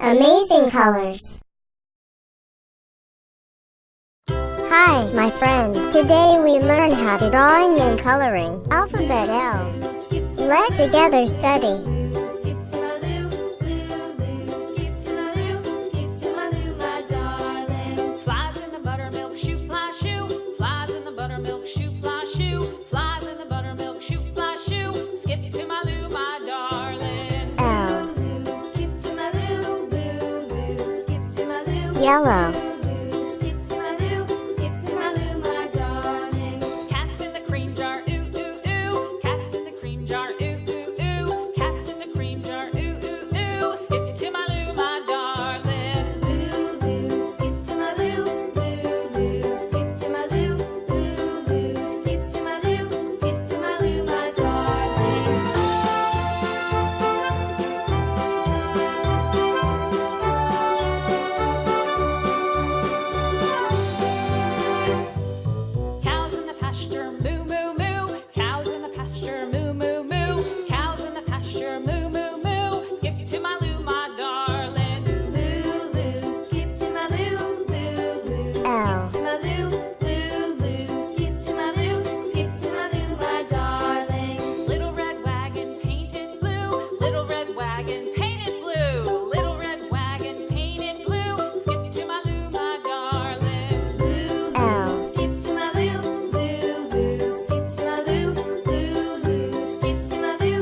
Amazing colors. Hi, my friend. Today we learn how to drawing and coloring alphabet L. Let together study. Yellow. Skip to my loo, my darling. Cats in the cream jar, ooh, ooh, ooh. Cats in the cream jar, ooh, ooh, ooh. Cats in the cream jar, ooh, ooh, ooh. Skip to my loo, my darling. Loo, loo, skip to my loo, loo, loo. Skip to my loo, loo, loo. Skip to my loo, my darling.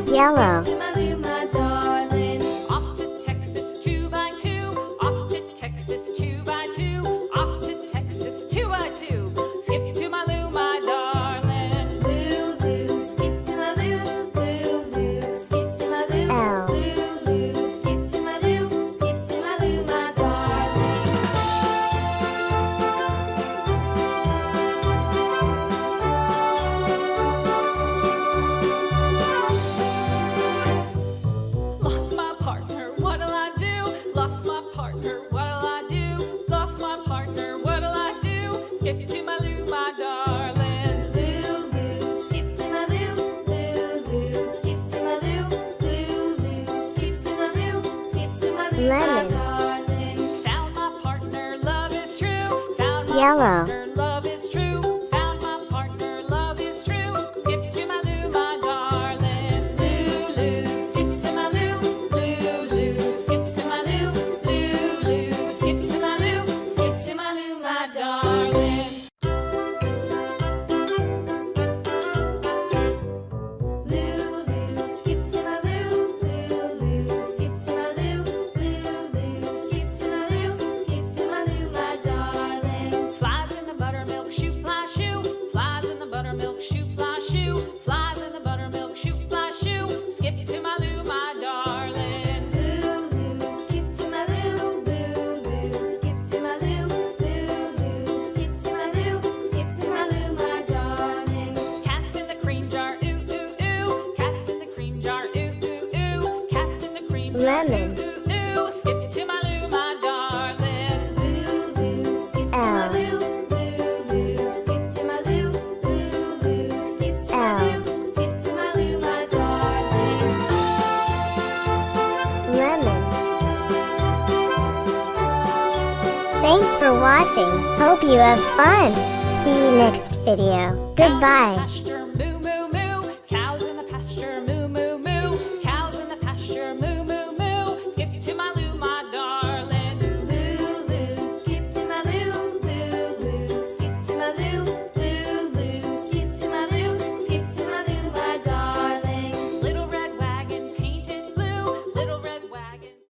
Yellow. To my loo, my darling. Off to Texas 2x2. Off to Texas 2x2. Off to Texas 2x2. Skip to my loo, my darling. Loo, loo, skip to my loo, loo, loo. Skip to my loo, loo, loo. Skip to my loo, my darling. Skip to my loo, my darling. Loo, loo, skip to my loo, loo, loo. Skip to my loo, loo, loo. Skip to my loo, my darling. Found my partner, love is true. Found my partner, love is true. Found my partner, love is true. Skip to my loo, my darling. Loo, loo, skip to my loo, loo, loo. Skip to my loo, loo, loo. Skip to my loo, my darling. Lemon. Skip to my loo, my darling. Loo, loo, skip to my loo, loo, loo. Skip to my loo, loo, loo. Skip to my loo, my darling. Lemon. Thanks for watching. Hope you have fun. See you next video. Goodbye.